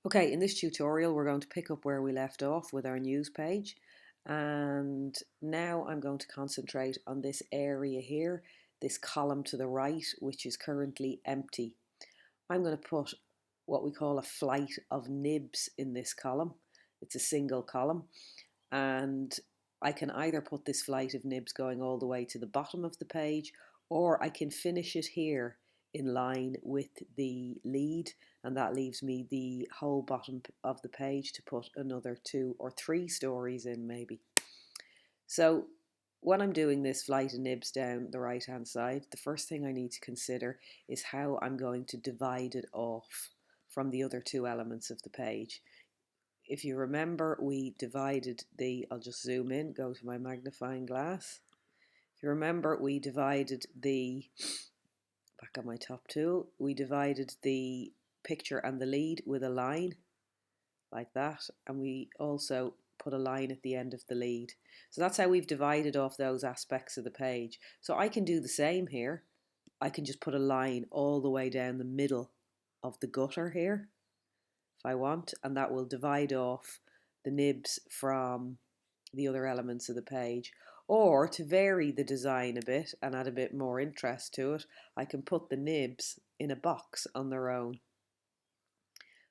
Okay, in this tutorial we're going to pick up where we left off with our news page, and now I'm going to concentrate on this area here, this column to the right, which is currently empty. I'm going to put what we call a flight of nibs in this column. It's a single column, and I can either put this flight of nibs going all the way to the bottom of the page, or I can finish it here in line with the lead, and that leaves me the whole bottom of the page to put another 2 or 3 stories in maybe. So when I'm doing this flight of nibs down the right hand side, the first thing I need to consider is how I'm going to divide it off from the other 2 elements of the page. If you remember, we divided I'll just zoom in, go to my magnifying glass. If you remember, we divided back on my top tool, we divided the picture and the lead with a line, like that, and we also put a line at the end of the lead. So that's how we've divided off those aspects of the page. So I can do the same here. I can just put a line all the way down the middle of the gutter here, if I want, and that will divide off the nibs from the other elements of the page. Or to vary the design a bit and add a bit more interest to it, I can put the nibs in a box on their own.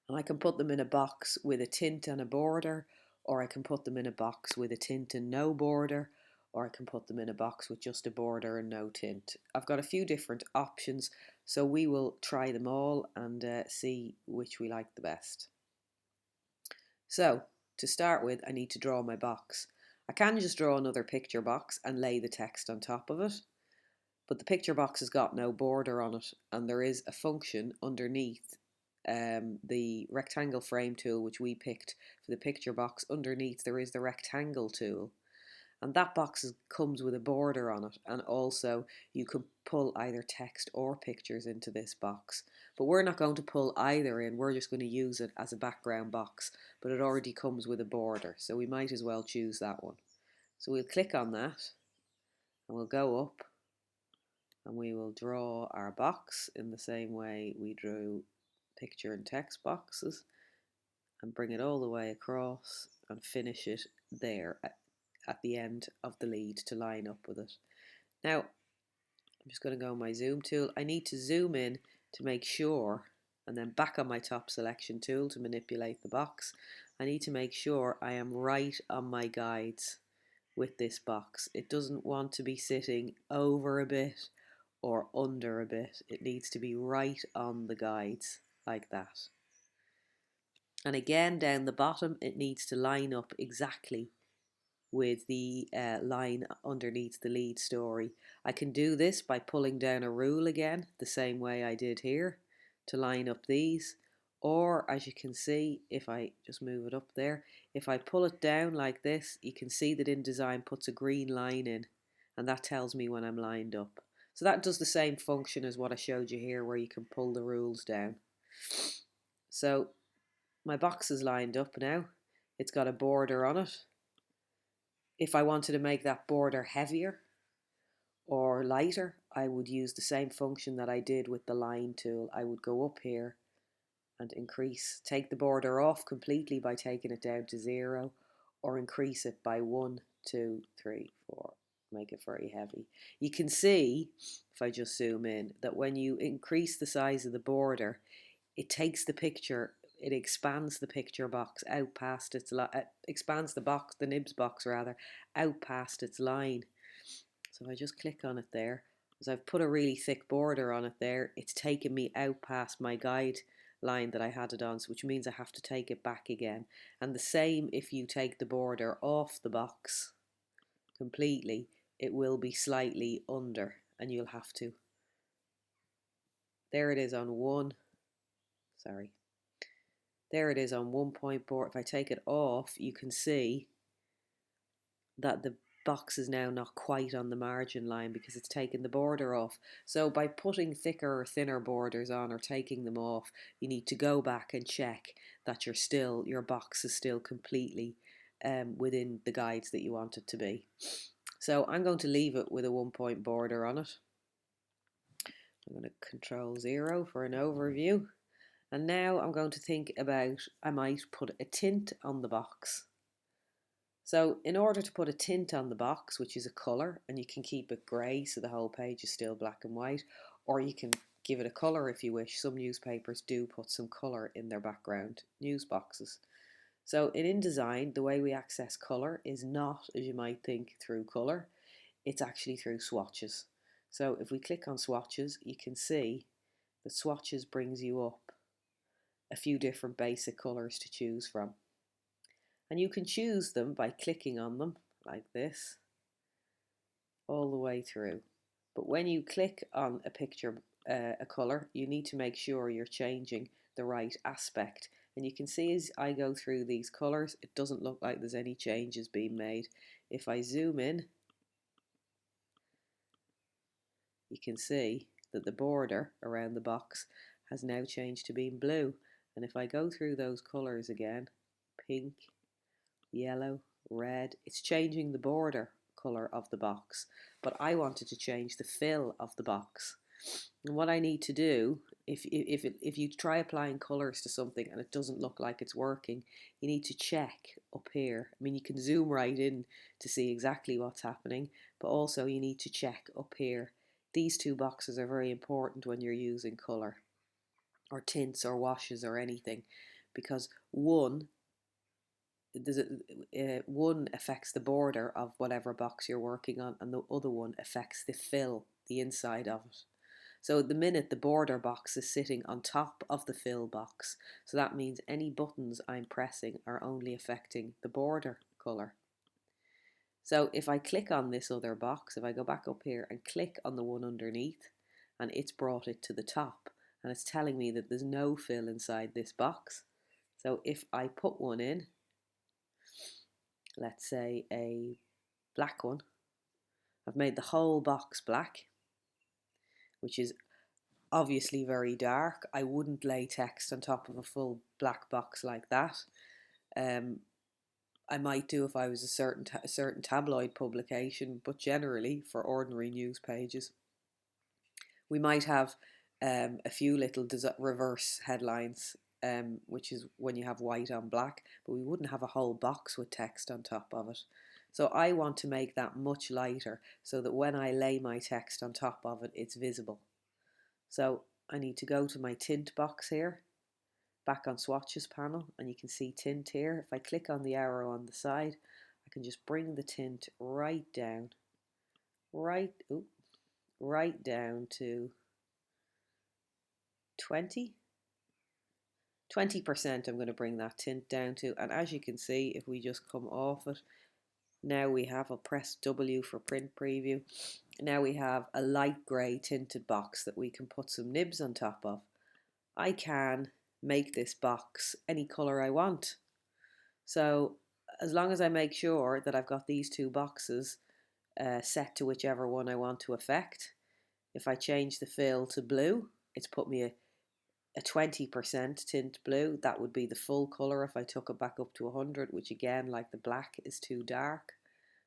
And I can put them in a box with a tint and a border, or I can put them in a box with a tint and no border, or I can put them in a box with just a border and no tint. I've got a few different options, so we will try them all and see which we like the best. So to start with, I need to draw my box. I can just draw another picture box and lay the text on top of it, but the picture box has got no border on it, and there is a function underneath the rectangle frame tool which we picked for the picture box. Underneath there is the rectangle tool, and that box comes with a border on it, and also you can pull either text or pictures into this box, but we're not going to pull either in, we're just going to use it as a background box, but it already comes with a border, so we might as well choose that one. So we'll click on that and we'll go up and we will draw our box in the same way we drew picture and text boxes, and bring it all the way across and finish it there at the end of the lead to line up with it. Now I'm just going to go on my zoom tool. I need to zoom in to make sure, and then back on my top selection tool to manipulate the box. I need to make sure I am right on my guides with this box. It doesn't want to be sitting over a bit or under a bit. It needs to be right on the guides like that. And again, down the bottom, it needs to line up exactly with the line underneath the lead story. I can do this by pulling down a rule again, the same way I did here, to line up these. Or, as you can see, if I just move it up there, if I pull it down like this, you can see that InDesign puts a green line in, and that tells me when I'm lined up. So that does the same function as what I showed you here, where you can pull the rules down. So my box is lined up now. It's got a border on it. If I wanted to make that border heavier or lighter, I would use the same function that I did with the line tool. I would go up here and take the border off completely by taking it down to 0, or increase it by 1, 2, 3, 4, make it very heavy. You can see, if I just zoom in, that when you increase the size of the border, it takes the picture, it expands the picture box out past its expands the nibs box rather, out past its line. So if I just click on it there, as I've put a really thick border on it there, it's taken me out past my guide line that I had it on, which means I have to take it back again. And the same if you take the border off the box completely, it will be slightly under, and you'll have to. There it is on one, sorry. There it is on 1 point board. If I take it off, you can see that the box is now not quite on the margin line because it's taken the border off. So by putting thicker or thinner borders on or taking them off, you need to go back and check that your box is still completely within the guides that you want it to be. So I'm going to leave it with a 1 point border on it. I'm going to Control 0 for an overview. And now I'm going to think about, I might put a tint on the box. So in order to put a tint on the box, which is a colour, and you can keep it grey so the whole page is still black and white, or you can give it a colour if you wish. Some newspapers do put some colour in their background news boxes. So in InDesign, the way we access colour is not, as you might think, through colour. It's actually through swatches. So if we click on swatches, you can see that swatches brings you up a few different basic colours to choose from. And you can choose them by clicking on them like this all the way through. But when you click on a picture, a colour, you need to make sure you're changing the right aspect. And you can see as I go through these colours, it doesn't look like there's any changes being made. If I zoom in, you can see that the border around the box has now changed to being blue. And if I go through those colours again, pink, yellow, red, it's changing the border colour of the box. But I wanted to change the fill of the box. And what I need to do, if you try applying colours to something and it doesn't look like it's working, you need to check up here. I mean, you can zoom right in to see exactly what's happening, but also you need to check up here. These two boxes are very important when you're using colour or tints or washes or anything, because one affects the border of whatever box you're working on, and the other one affects the fill, the inside of it. So at the minute, the border box is sitting on top of the fill box. So that means any buttons I'm pressing are only affecting the border colour. So if I click on this other box, if I go back up here and click on the one underneath, and it's brought it to the top, and it's telling me that there's no fill inside this box. So if I put one in, let's say a black one, I've made the whole box black, which is obviously very dark. I wouldn't lay text on top of a full black box like that. I might do if I was a certain tabloid publication, but generally for ordinary news pages, we might have a few little reverse headlines, which is when you have white on black, but we wouldn't have a whole box with text on top of it. So I want to make that much lighter so that when I lay my text on top of it, it's visible. So I need to go to my tint box here, back on swatches panel, and you can see tint here. If I click on the arrow on the side, I can just bring the tint right down, right down to 20%. I'm going to bring that tint down to, and as you can see, if we just come off it, now we have, I'll press W for print preview. Now we have a light grey tinted box that we can put some nibs on top of. I can make this box any colour I want. So as long as I make sure that I've got these two boxes set to whichever one I want to affect. If I change the fill to blue, it's put me a 20% tint blue. That would be the full colour if I took it back up to 100, which again, like the black, is too dark.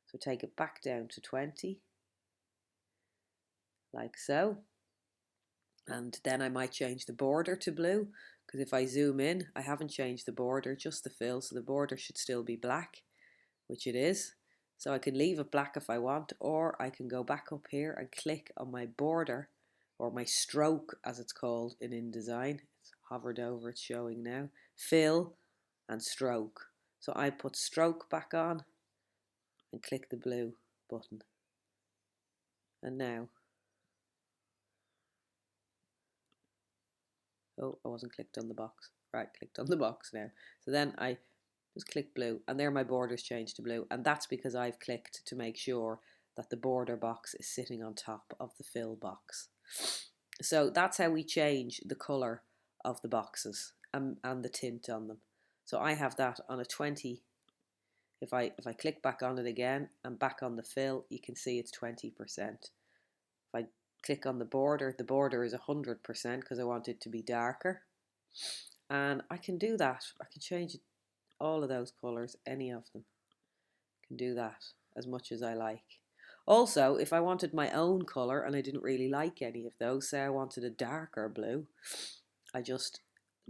So take it back down to 20, like so. And then I might change the border to blue, because if I zoom in, I haven't changed the border, just the fill, so the border should still be black, which it is. So I can leave it black if I want, or I can go back up here and click on my border, or my stroke as it's called in InDesign. It's hovered over, it's showing now. Fill and stroke. So I put stroke back on and click the blue button. And now, oh, I wasn't clicked on the box. Right, clicked on the box now. So then I just click blue, and there my borders changed to blue, and that's because I've clicked to make sure that the border box is sitting on top of the fill box. So that's how we change the colour of the boxes and the tint on them. So I have that on a 20. If I click back on it again and back on the fill, you can see it's 20%. If I click on the border is 100% because I want it to be darker. And I can do that. I can change all of those colours, any of them. I can do that as much as I like. Also, if I wanted my own colour and I didn't really like any of those, say I wanted a darker blue, I just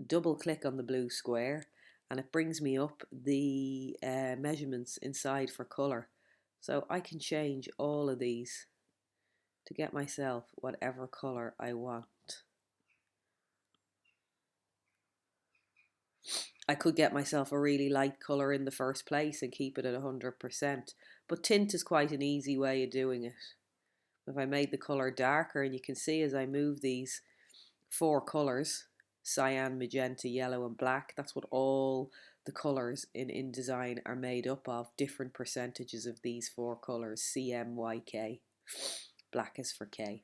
double click on the blue square and it brings me up the measurements inside for colour. So I can change all of these to get myself whatever colour I want. I could get myself a really light colour in the first place and keep it at 100%, but tint is quite an easy way of doing it. If I made the colour darker, and you can see as I move these 4 colours, cyan, magenta, yellow and black, that's what all the colours in InDesign are made up of, different percentages of these 4 colours, CMYK. Black is for K,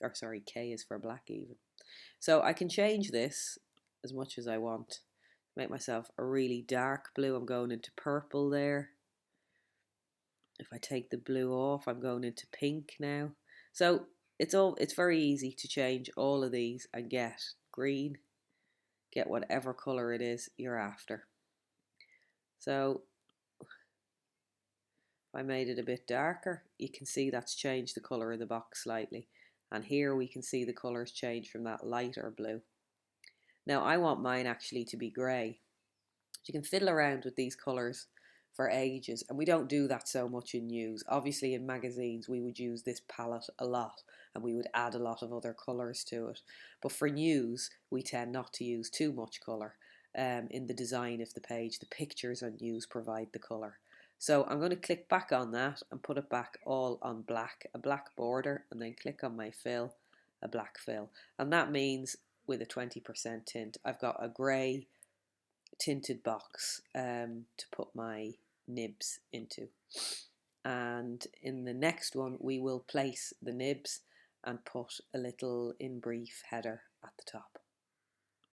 or sorry, K is for black even. So I can change this as much as I want. Make myself a really dark blue. I'm going into purple there. If I take the blue off, I'm going into pink now. So it's very easy to change all of these and get green, get whatever colour it is you're after. So if I made it a bit darker, you can see that's changed the colour of the box slightly. And here we can see the colours change from that lighter blue. Now I want mine actually to be grey. You can fiddle around with these colours for ages, and we don't do that so much in news. Obviously in magazines we would use this palette a lot and we would add a lot of other colours to it, but for news we tend not to use too much colour in the design of the page. The pictures on news provide the colour. So I'm going to click back on that and put it back all on black, a black border, and then click on my fill, a black fill, and that means with a 20% tint I've got a grey tinted box to put my nibs into. And in the next one we will place the nibs and put a little in brief header at the top.